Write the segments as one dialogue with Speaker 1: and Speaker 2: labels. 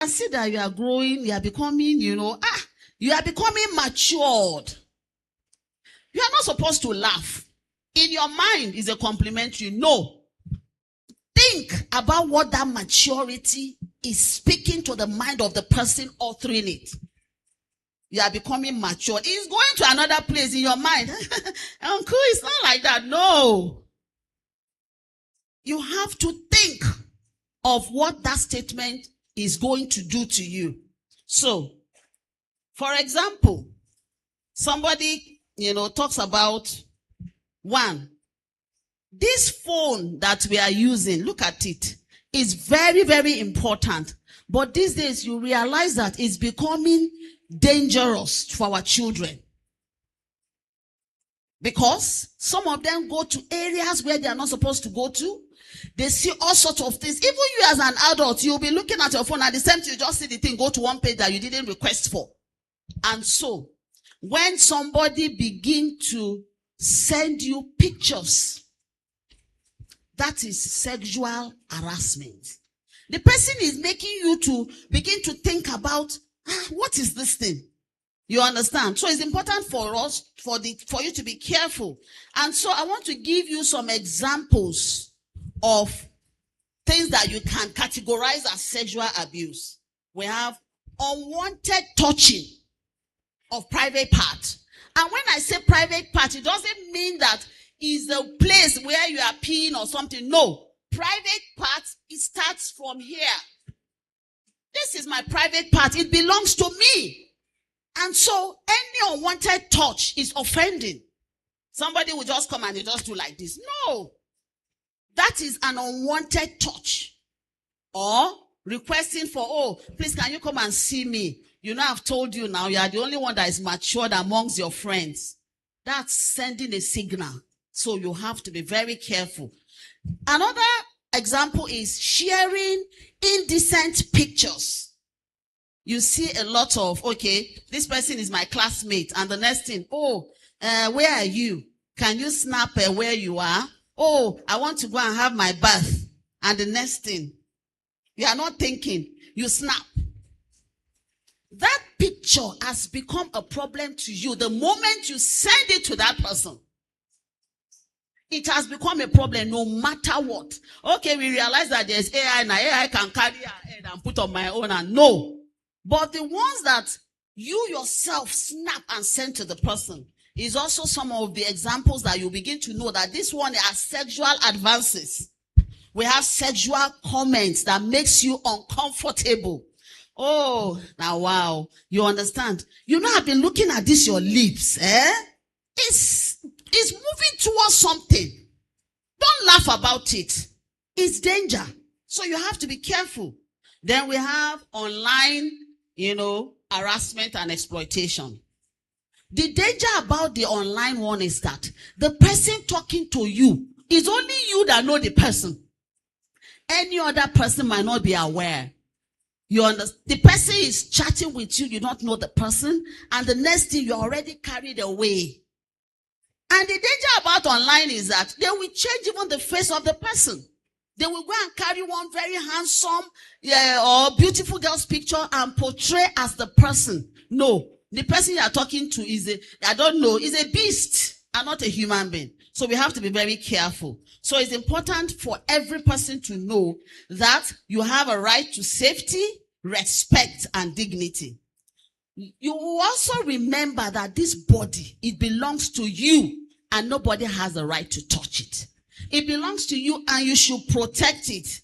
Speaker 1: I see that you are growing, you are becoming, you are becoming matured. You are not supposed to laugh. In your mind is a complimentary. No. Think about what that maturity is speaking to the mind of the person authoring it. You are becoming mature. It's going to another place in your mind. Uncle, it's not like that. No. You have to think of what that statement is going to do to you. So, for example, somebody, talks about one. This phone that we are using, look at it, is very, very important. But these days you realize that it's becoming dangerous for our children. Because some of them go to areas where they are not supposed to go to. They see all sorts of things. Even you as an adult, you'll be looking at your phone at the same time you just see the thing go to one page that you didn't request for. And so, when somebody begin to send you pictures, that is sexual harassment. The person is making you to begin to think about, what is this thing? You understand? So it's important for us, for you to be careful. And so I want to give you some examples of things that you can categorize as sexual abuse. We have unwanted touching of private part. And when I say private part, it doesn't mean that it's a place where you are peeing or something. No. Private part, it starts from here. This is my private part. It belongs to me. And so any unwanted touch is offending. Somebody will just come and they just do like this. No. That is an unwanted touch. Or requesting for, please can you come and see me? I've told you now, you are the only one that is matured amongst your friends. That's sending a signal. So you have to be very careful. Another example is sharing indecent pictures. You see a lot of, this person is my classmate. And the next thing, where are you? Can you snap where you are? I want to go and have my bath. And the next thing, you are not thinking, you snap. That picture has become a problem to you. The moment you send it to that person, it has become a problem no matter what. Okay, we realize that there's AI now. AI can carry our head and put on my own and no. But the ones that you yourself snap and send to the person is also some of the examples that you begin to know that this one are sexual advances. We have sexual comments that makes you uncomfortable. Now wow, you understand? I've been looking at this, your lips, It's moving towards something. Don't laugh about it. It's danger. So you have to be careful. Then we have online, harassment and exploitation. The danger about the online one is that the person talking to you is only you that know the person. Any other person might not be aware. You understand? The person is chatting with you, you don't know the person, and the next thing you're already carried away. And the danger about online is that they will change even the face of the person. They will go and carry one very handsome or beautiful girl's picture and portray as the person. No, the person you are talking to is a beast and not a human being. So we have to be very careful. So it's important for every person to know that you have a right to safety, respect, and dignity. You will also remember that this body, it belongs to you and nobody has the right to touch it. It belongs to you and you should protect it.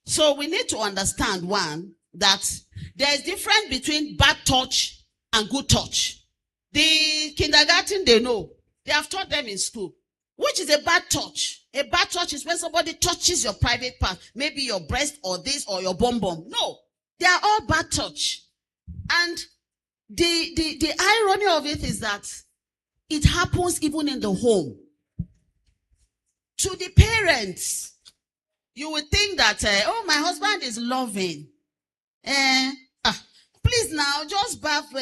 Speaker 1: So we need to understand, one, that there is difference between bad touch and good touch. The kindergarten, they know. They have taught them in school. Which is a bad touch? A bad touch is when somebody touches your private part, maybe your breast or this or your bum bum. No, they are all bad touch. And the irony of it is that it happens even in the home. To the parents, you would think that, my husband is loving. Please now, just bath,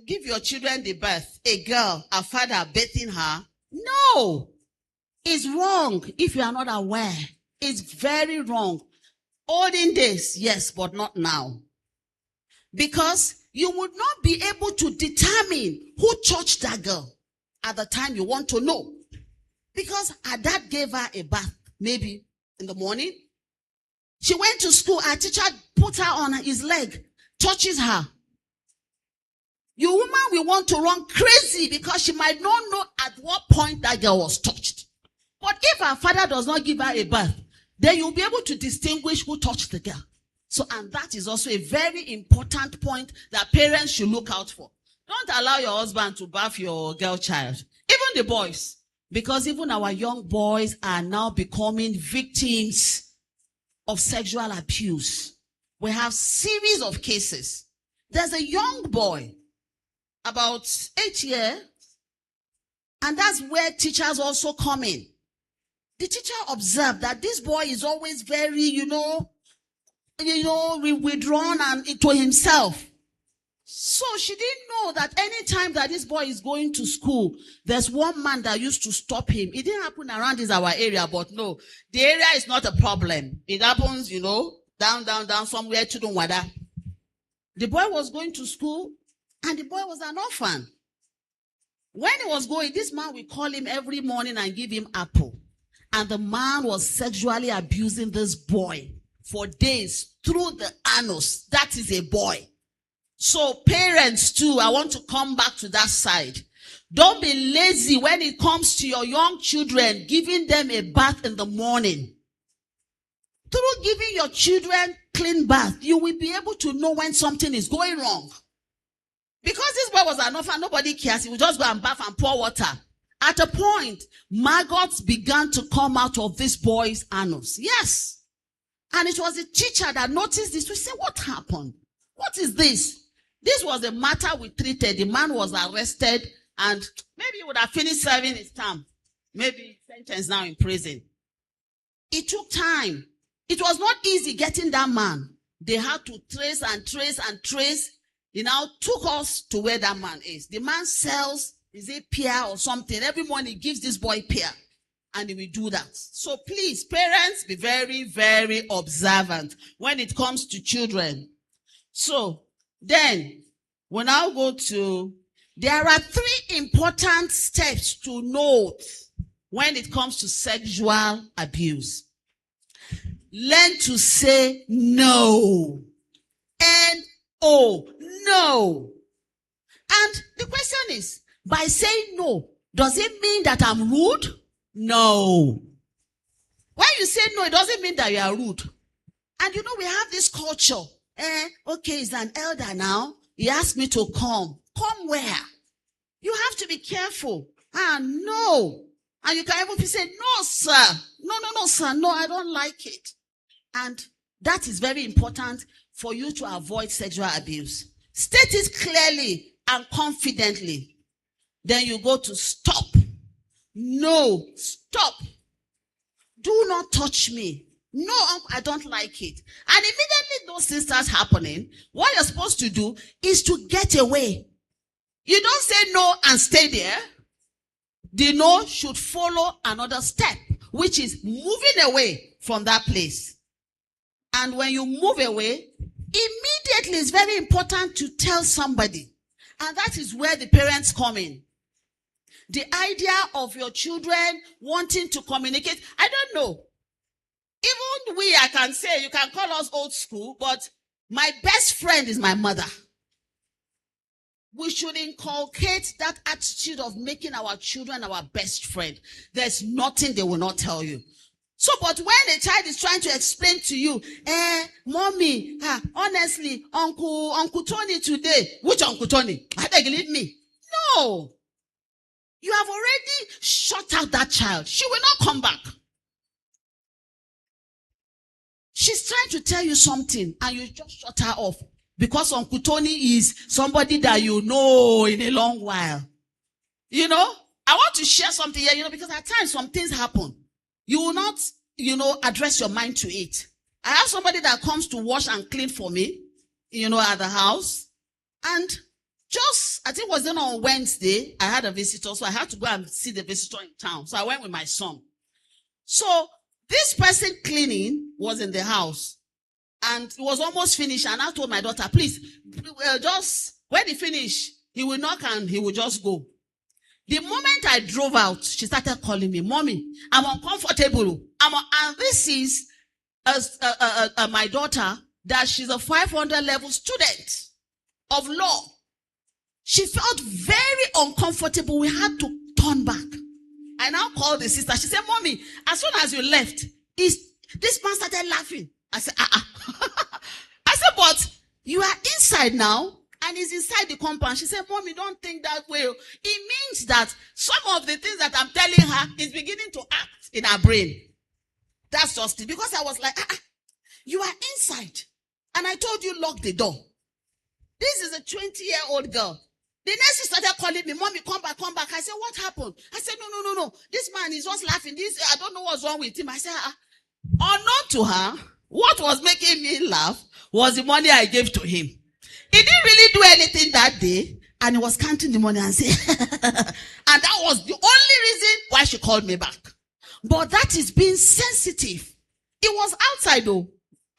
Speaker 1: give your children the bath. A girl, a father bathing her. No. It's wrong if you are not aware. It's very wrong. Olden days, yes, but not now. Because you would not be able to determine who touched that girl at the time you want to know. Because her dad gave her a bath, maybe in the morning. She went to school, her teacher put her on his leg, touches her. Your woman will want to run crazy because she might not know at what point that girl was touched. But if her father does not give her a bath, then you'll be able to distinguish who touched the girl. So, and that is also a very important point that parents should look out for. Don't allow your husband to bath your girl child. Even the boys. Because even our young boys are now becoming victims of sexual abuse. We have series of cases. There's a young boy, about 8 years, and that's where teachers also come in. The teacher observed that this boy is always very, withdrawn and into himself. So she didn't know that any time that this boy is going to school, there's one man that used to stop him. It didn't happen around our area, but no, the area is not a problem. It happens, down somewhere to Dunwada. The boy was going to school, and the boy was an orphan. When he was going, this man will call him every morning and give him apple. And the man was sexually abusing this boy for days through the anus. That is a boy. So parents too, I want to come back to that side. Don't be lazy when it comes to your young children, giving them a bath in the morning. Through giving your children clean bath, you will be able to know when something is going wrong. Because this boy was an orphan, nobody cares. He would just go and bath and pour water. At a point, maggots began to come out of this boy's anus. Yes. And it was the teacher that noticed this. We said, what happened? What is this? This was a matter we treated. The man was arrested and maybe he would have finished serving his term. Maybe sentenced now in prison. It took time. It was not easy getting that man. They had to trace and trace and trace. He now took us to where that man is. The man sells, is it pear or something? Every morning he gives this boy pear. And he will do that. So please, parents, be very, very observant when it comes to children. So, then, we now go to, there are 3 important steps to note when it comes to sexual abuse. Learn to say no. N-O, no. And the question is, by saying no, does it mean that I'm rude? No. When you say no, it doesn't mean that you are rude. And we have this culture. Okay, he's an elder now. He asked me to come. Come where? You have to be careful. No. And you can even say, no, sir. No, sir. No, I don't like it. And that is very important for you to avoid sexual abuse. State it clearly and confidently. Then you go to stop. No, stop. Do not touch me. No, I don't like it. And immediately those things start happening, what you're supposed to do is to get away. You don't say no and stay there. The no should follow another step, which is moving away from that place. And when you move away, immediately it's very important to tell somebody. And that is where the parents come in. The idea of your children wanting to communicate, I don't know. Even I can say, you can call us old school, but my best friend is my mother. We should inculcate that attitude of making our children our best friend. There's nothing they will not tell you. So, but when a child is trying to explain to you, mommy, honestly, Uncle Tony today, which Uncle Tony? I beg you, leave me. No. You have already shut out that child. She will not come back. She's trying to tell you something and you just shut her off because Uncle Tony is somebody that you know in a long while. I want to share something here, because at times some things happen. You will not, address your mind to it. I have somebody that comes to wash and clean for me, at the house. And I think it was then on Wednesday, I had a visitor, so I had to go and see the visitor in town. So I went with my son. So this person cleaning was in the house. And it was almost finished. And I told my daughter, please, just when he finish, he will knock and he will just go. The moment I drove out, she started calling me, Mommy, I'm uncomfortable. And this is my daughter, that she's a 500 level student of law. She felt very uncomfortable. We had to turn back. I now called the sister. She said, Mommy, as soon as you left, this man started laughing. I said, I said, but you are inside now, and he's inside the compound. She said, Mommy, don't think that way. It means that some of the things that I'm telling her is beginning to act in her brain. That's just it. Because I was like, you are inside. And I told you, lock the door. This is a 20-year-old girl. The next she started calling me, Mommy, come back, come back. I said, what happened? I said, no. This man is just laughing. I don't know what's wrong with him. I said, unknown to her, what was making me laugh was the money I gave to him. He didn't really do anything that day, and he was counting the money and saying, and that was the only reason why she called me back. But that is being sensitive. It was outside though,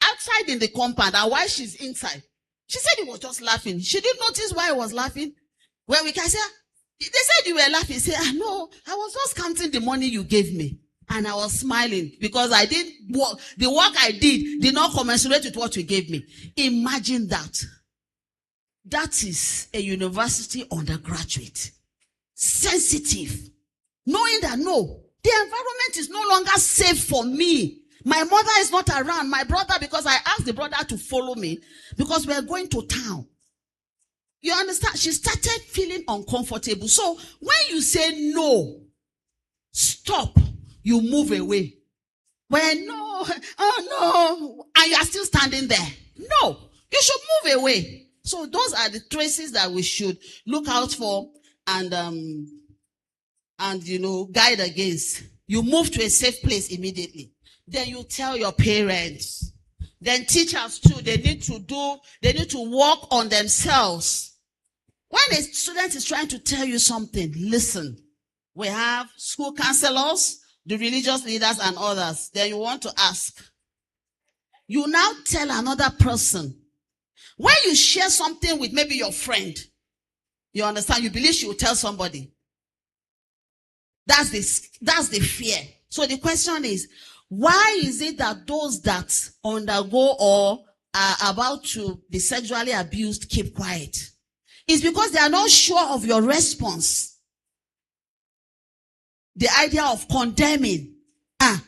Speaker 1: outside in the compound, and why she's inside. She said he was just laughing. She didn't notice why he was laughing. When we can say, they said you were laughing. Say, no, I was just counting the money you gave me. And I was smiling because I did work. The work I did not commensurate with what you gave me. Imagine that. That is a university undergraduate. Sensitive. Knowing that, no, the environment is no longer safe for me. My mother is not around. My brother, because I asked the brother to follow me because we're going to town. You understand? She started feeling uncomfortable. So when you say no, stop, you move away. When no, and you are still standing there. No, you should move away. So those are the traces that we should look out for and guide against. You move to a safe place immediately. Then you tell your parents. Then teachers too, they need to work on themselves. When a student is trying to tell you something, listen. We have school counselors, the religious leaders and others. Then you want to ask. You now tell another person. When you share something with maybe your friend, you understand, you believe she will tell somebody. That's the fear. So the question is, why is it that those that undergo or are about to be sexually abused keep quiet? It's because they are not sure of your response. The idea of condemning.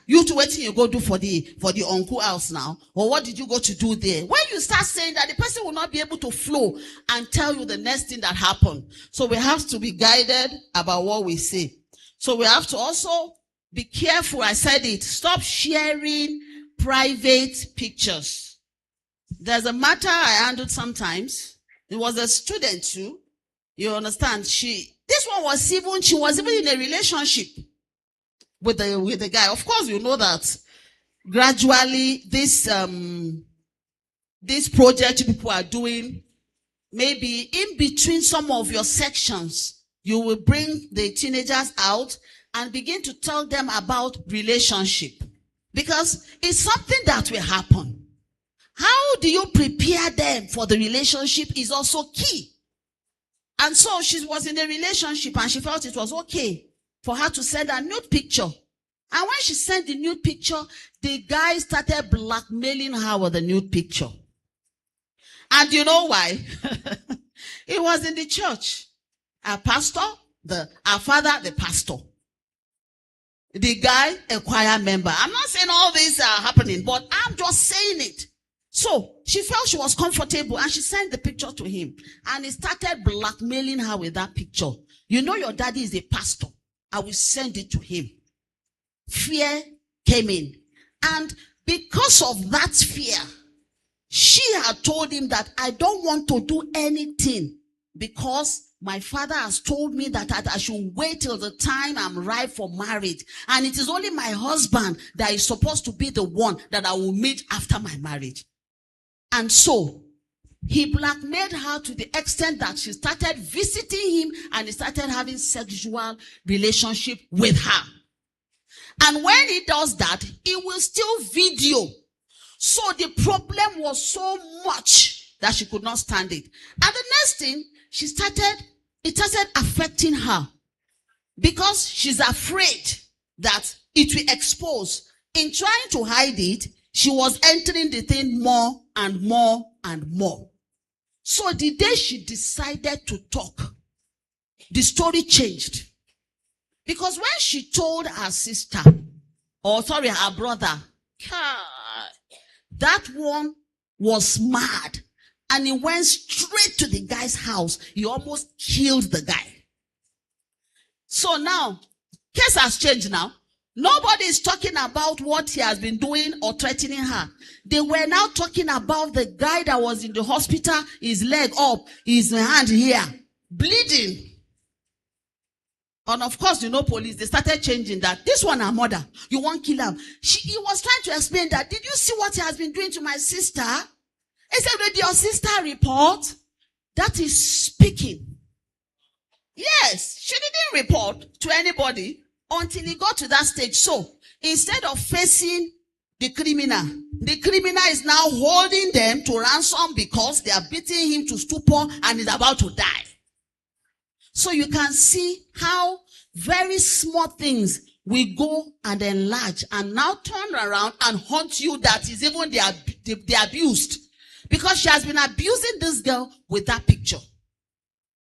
Speaker 1: You to wait till you go do for the uncle house now. Or what did you go to do there? When you start saying that, the person will not be able to flow and tell you the next thing that happened. So we have to be guided about what we say. So we have to also be careful. I said it. Stop sharing private pictures. There's a matter I handled sometimes. It was a student too. You understand? She was even in a relationship with the guy. Of course, you know that gradually this project people are doing, maybe in between some of your sections, you will bring the teenagers out and begin to tell them about relationship. Because it's something that will happen. How do you prepare them for the relationship is also key. And so she was in a relationship and she felt it was okay for her to send a nude picture. And when she sent the nude picture, the guy started blackmailing her with the nude picture. And you know why? It was in the church. Our pastor, our father, the pastor. The guy, a choir member. I'm not saying all these are happening, but I'm just saying it. So she felt she was comfortable and she sent the picture to him. And he started blackmailing her with that picture. You know your daddy is a pastor. I will send it to him. Fear came in. And because of that fear, she had told him that I don't want to do anything because my father has told me that I should wait till the time I'm ripe for marriage. And it is only my husband that is supposed to be the one that I will meet after my marriage. And so, he blackmailed her to the extent that she started visiting him and he started having sexual relationship with her. And when he does that, he will still video So the problem was so much that she could not stand it. And the next thing, it started affecting her because she's afraid that it will expose. In trying to hide it, she was entering the thing more and more and more. So the day she decided to talk, the story changed. Because when she told her sister, her brother, that one was mad. And he went straight to the guy's house. He almost killed the guy. So now, case has changed now. Nobody is talking about what he has been doing or threatening her. They were now talking about the guy that was in the hospital, his leg up, his hand here, bleeding. And of course, police, they started changing that. This one, her mother, you won't kill him. He was trying to explain that. Did you see what he has been doing to my sister? He said, did your sister report? That is speaking. Yes, she didn't report to anybody until he got to that stage. So, instead of facing the criminal is now holding them to ransom because they are beating him to stupor and he's about to die. So you can see how very small things will go and enlarge and now turn around and haunt you that is even the abused. Because she has been abusing this girl with that picture.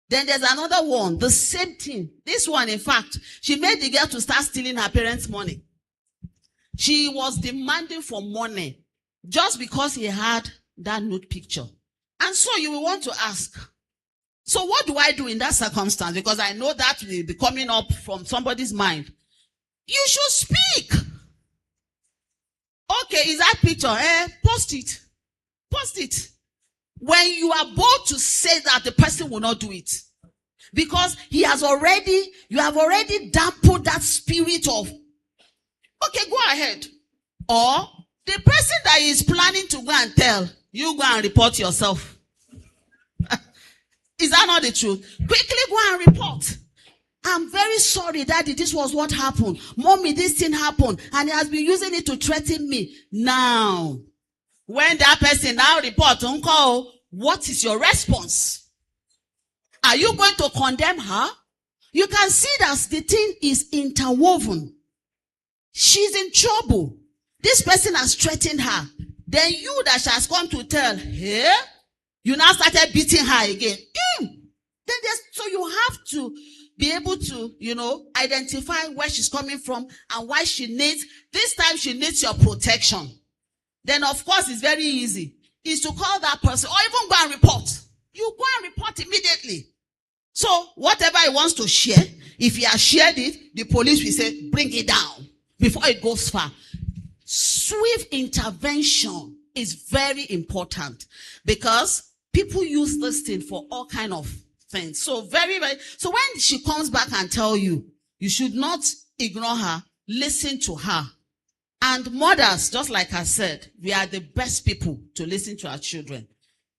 Speaker 1: Then there's another one, the same thing. This one, in fact, she made the girl to start stealing her parents' money. She was demanding for money just because he had that nude picture. And so you will want to ask, so what do I do in that circumstance? Because I know that will be coming up from somebody's mind. You should speak. Okay, is that picture? Post it. Post it. When you are bold to say that, the person will not do it. Because you have already dampened that spirit of, okay, go ahead. Or the person that is planning to go and tell, you go and report yourself. Is that not the truth? Quickly go and report. I'm very sorry, Daddy, this was what happened. Mommy, this thing happened. And he has been using it to threaten me. Now, when that person now reports, Uncle, what is your response? Are you going to condemn her? You can see that the thing is interwoven. She's in trouble. This person has threatened her. Then you that she has come to tell, hey, you now started beating her again. So you have to be able to, identify where she's coming from and why this time she needs your protection. Then of course it's very easy. Is to call that person or even go and report. You go and report immediately. So whatever he wants to share, if he has shared it, the police will say, bring it down before it goes far. Swift intervention is very important because people use this thing for all kind of things. So so when she comes back and tell you, you should not ignore her, listen to her. And mothers, just like I said, we are the best people to listen to our children.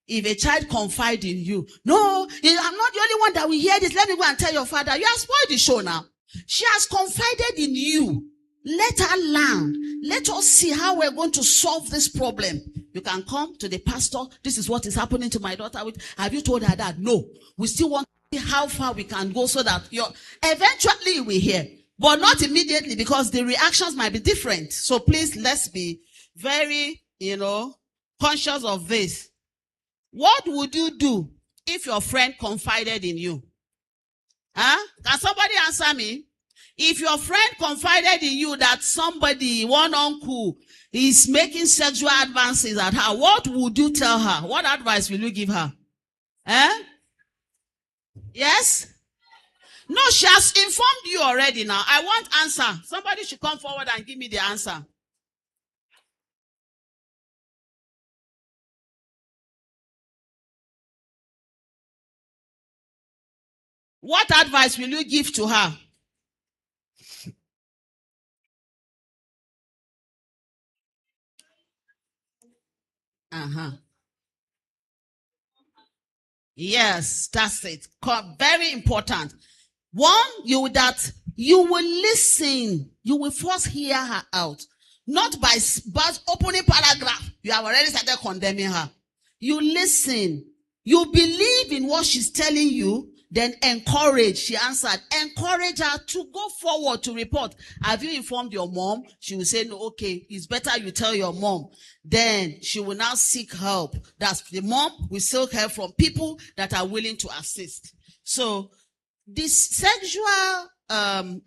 Speaker 1: If a child confides in you, no, I'm not the only one that will hear this. Let me go and tell your father. You have spoiled the show now. She has confided in you. Let her learn. Let us see how we're going to solve this problem. You can come to the pastor. This is what is happening to my daughter. Have you told her that? No. We still want to see how far we can go so that eventually we hear. But not immediately because the reactions might be different. So please, let's be very, conscious of this. What would you do if your friend confided in you? Can somebody answer me? If your friend confided in you that one uncle, is making sexual advances at her, what would you tell her? What advice will you give her? Yes? No, she has informed you already now. I want answer. Somebody should come forward and give me the answer. What advice will you give to her? Yes, that's it. Very important. One, you will listen. You will first hear her out. Not by opening paragraph. You have already started condemning her. You listen. You believe in what she's telling you, then encourage. She answered. Encourage her to go forward to report. Have you informed your mom? She will say, no, okay, it's better you tell your mom. Then she will now seek help. That's the mom will seek help from people that are willing to assist. So this sexual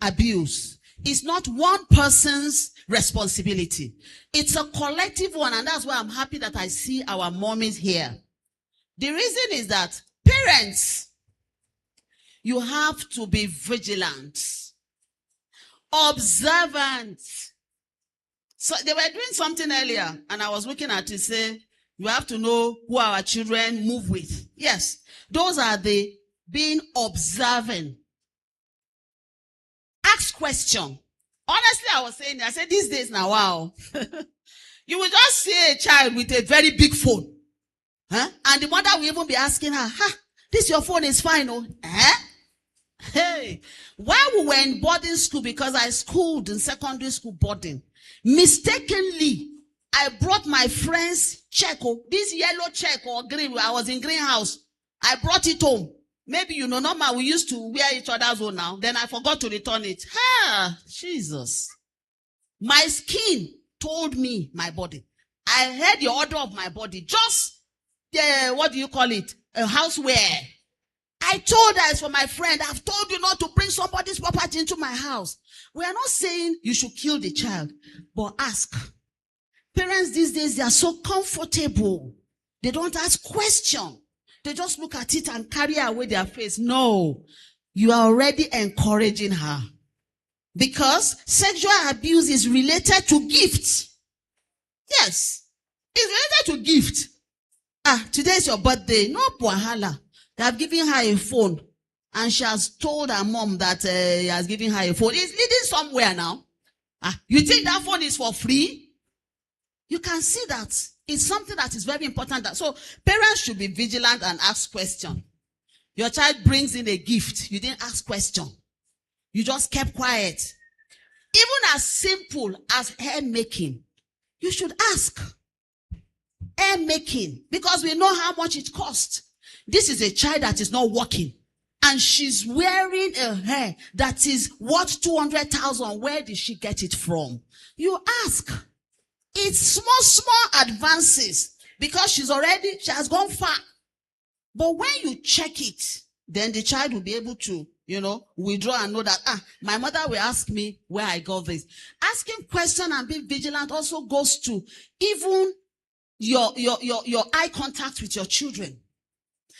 Speaker 1: abuse is not one person's responsibility. It's a collective one, and that's why I'm happy that I see our mommies here. The reason is that parents, you have to be vigilant, observant. So they were doing something earlier, and I was looking at it, say, you have to know who our children move with. Yes, those are the being observant. Ask question. Honestly, I said these days now, wow. You will just see a child with a very big phone. Huh? And the mother will even be asking her, this your phone is fine, oh? Hey, while we were in boarding school, because I schooled in secondary school boarding, mistakenly, I brought my friend's check, this yellow check or green, I was in greenhouse. I brought it home. Maybe, normal, we used to wear each other's own now. Then I forgot to return it. Jesus. My skin told me, my body. I heard the order of my body. Just, what do you call it? A houseware. I told her it's for my friend. I've told you not to bring somebody's property into my house. We are not saying you should kill the child, but ask. Parents these days, they are so comfortable. They don't ask questions. They just look at it and carry away their face. No, you are already encouraging her. Because sexual abuse is related to gifts. Yes, it's related to gift. Today is your birthday. No wahala. They have given her a phone. And she has told her mom that he has given her a phone. It's leading somewhere now. You think that phone is for free? You can see that. It's something that is very important. So parents should be vigilant and ask questions. Your child brings in a gift. You didn't ask question. You just kept quiet. Even as simple as hair making, you should ask. Hair making. Because we know how much it costs. This is a child that is not working. And she's wearing a hair that is worth 200,000. Where did she get it from? You ask. It's small advances because she has gone far. But when you check it, then the child will be able to, withdraw and know that, my mother will ask me where I got this. Asking questions and being vigilant also goes to even your eye contact with your children.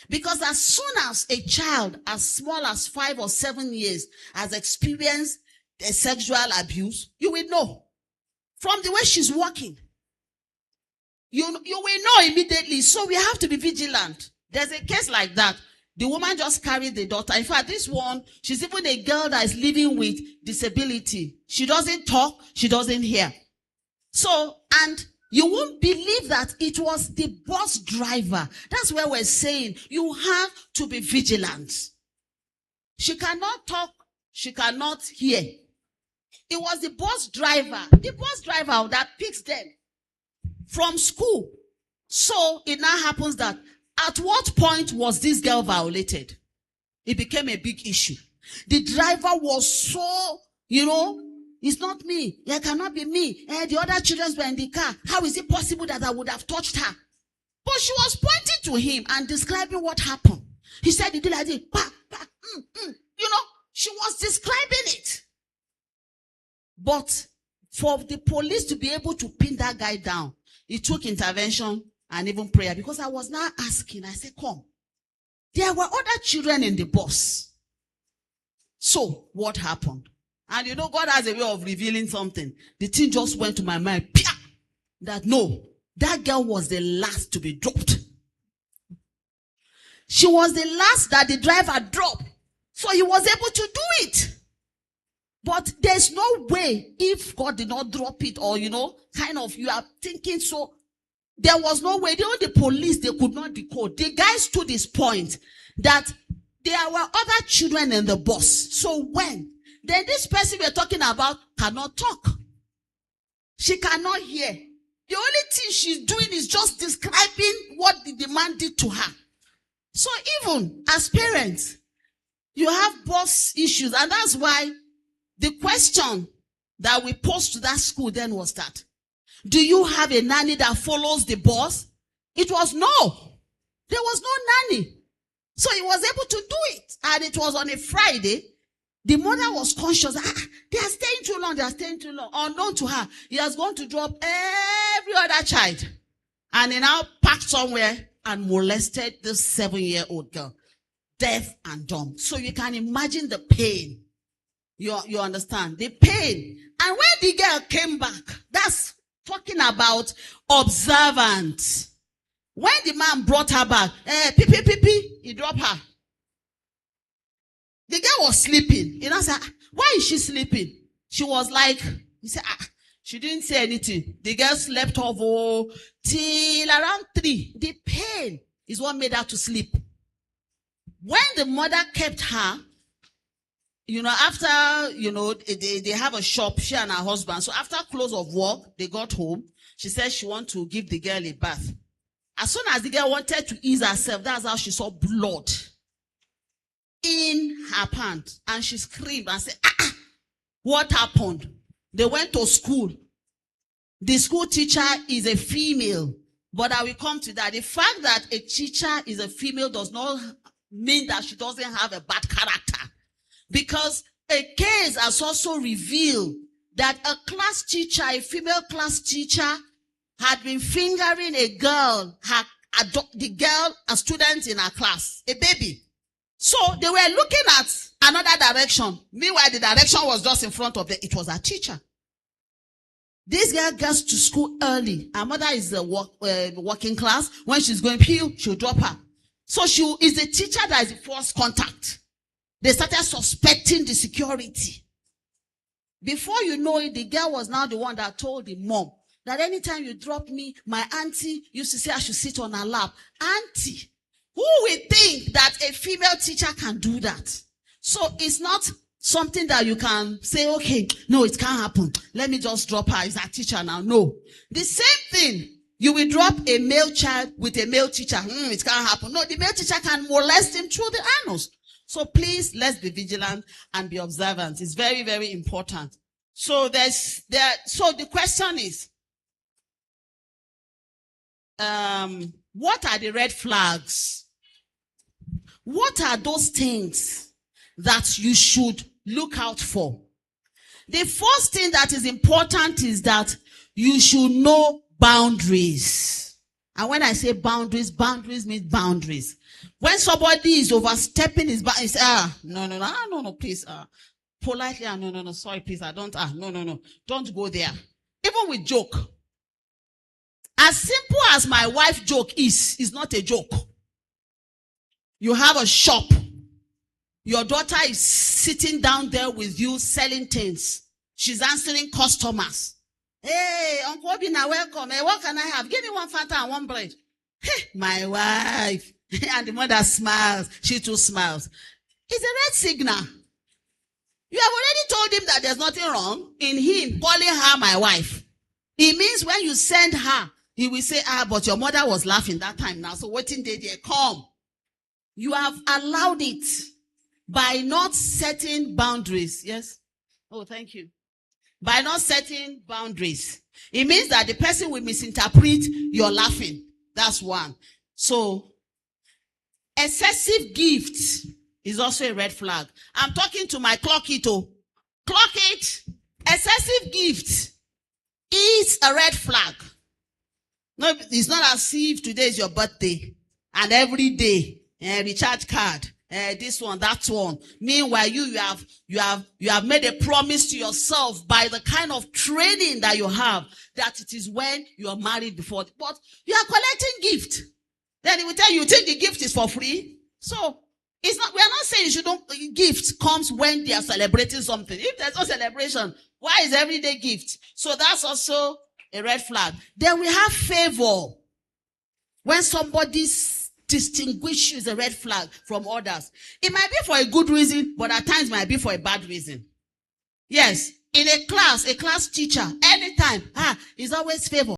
Speaker 1: Because as soon as a child as small as 5 or 7 years has experienced a sexual abuse, you will know. From the way she's walking. You will know immediately. So we have to be vigilant. There's a case like that. The woman just carried the daughter. In fact, this one, she's even a girl that is living with disability. She doesn't talk. She doesn't hear. So, and you won't believe that it was the bus driver. That's where we're saying you have to be vigilant. She cannot talk. She cannot hear. It was the bus driver that picks them from school. So it now happens that at what point was this girl violated? It became a big issue. The driver was so, it's not me. It cannot be me. The other children were in the car. How is it possible that I would have touched her? But she was pointing to him and describing what happened. He said, he did like this. She was describing it. But for the police to be able to pin that guy down, it took intervention and even prayer. Because I was now asking, I said, come. There were other children in the bus. So, what happened? And God has a way of revealing something. The thing just went to my mind. That no, that girl was the last to be dropped. She was the last that the driver dropped. So he was able to do it. But there's no way if God did not drop it or, you are thinking so. There was no way. The police, they could not decode. The guys to this point that there were other children in the bus. So then this person we're talking about cannot talk. She cannot hear. The only thing she's doing is just describing what the man did to her. So even as parents, you have boss issues. And that's why the question that we posed to that school then was that, do you have a nanny that follows the boss? It was no. There was no nanny. So he was able to do it. And it was on a Friday. The mother was conscious. They are staying too long. They are staying too long. Unknown to her, he has gone to drop every other child. And he now packed somewhere and molested this 7-year-old girl. Deaf and dumb. So you can imagine the pain. You understand? The pain. And when the girl came back, that's talking about observant. When the man brought her back, he dropped her. The girl was sleeping. He now said, why is she sleeping? She was like, he said, she didn't say anything. The girl slept off till around 3. The pain is what made her to sleep. When the mother kept her, after, they have a shop, she and her husband. So after close of work, they got home. She said she wanted to give the girl a bath. As soon as the girl wanted to ease herself, that's how she saw blood in her pants. And she screamed and said, what happened? They went to school. The school teacher is a female. But I will come to that. The fact that a teacher is a female does not mean that she doesn't have a bad character. Because a case has also revealed that a class teacher, a female class teacher, had been fingering a girl, a student in her class, a baby. So they were looking at another direction. Meanwhile, the direction was just in front of them. It was her teacher. This girl gets to school early. Her mother is a working class. When she's going to she'll drop her. So she is the teacher that is the first contact. They started suspecting the security. Before you know it, the girl was now the one that told the mom that anytime you drop me, my auntie used to say I should sit on her lap. Auntie, who will think that a female teacher can do that? So it's not something that you can say, okay, no, it can't happen. Let me just drop her. It's a teacher now. No. The same thing. You will drop a male child with a male teacher. It can't happen. No, the male teacher can molest him through the anus. So please, let's be vigilant and be observant. It's very, very important. So so the question is, what are the red flags? What are those things that you should look out for? The first thing that is important is that you should know boundaries. And when I say boundaries, boundaries means boundaries. When somebody is overstepping his boundaries, no, please, politely, no, sorry, please, I don't, no, don't go there. Even with joke. As simple as my wife joke is not a joke. You have a shop. Your daughter is sitting down there with you selling things. She's answering customers. Hey, Uncle Obina, welcome. Hey, what can I have? Give me one Fanta and one bread. Hey, my wife. And the mother smiles. She too smiles. It's a red signal. You have already told him that there's nothing wrong in him calling her my wife. It means when you send her, he will say, but your mother was laughing that time now. So waiting there, come. You have allowed it by not setting boundaries. Yes? Oh, thank you. By not setting boundaries. It means that the person will misinterpret your laughing. That's one. So, excessive gifts is also a red flag. I'm talking to my clock it. Clock it. Excessive gifts is a red flag. No, it's not as if today is your birthday and every day, recharge card, this one, that one. Meanwhile, you have made a promise to yourself by the kind of training that you have that it is when you are married before. But you are collecting gift. Then he will tell you, think the gift is for free. So we are not saying gift comes when they are celebrating something. If there's no celebration, why is everyday gift? So that's also a red flag. Then we have favor. When somebody distinguishes a red flag from others. It might be for a good reason, but at times might be for a bad reason. Yes. In a class teacher, anytime, is always favor.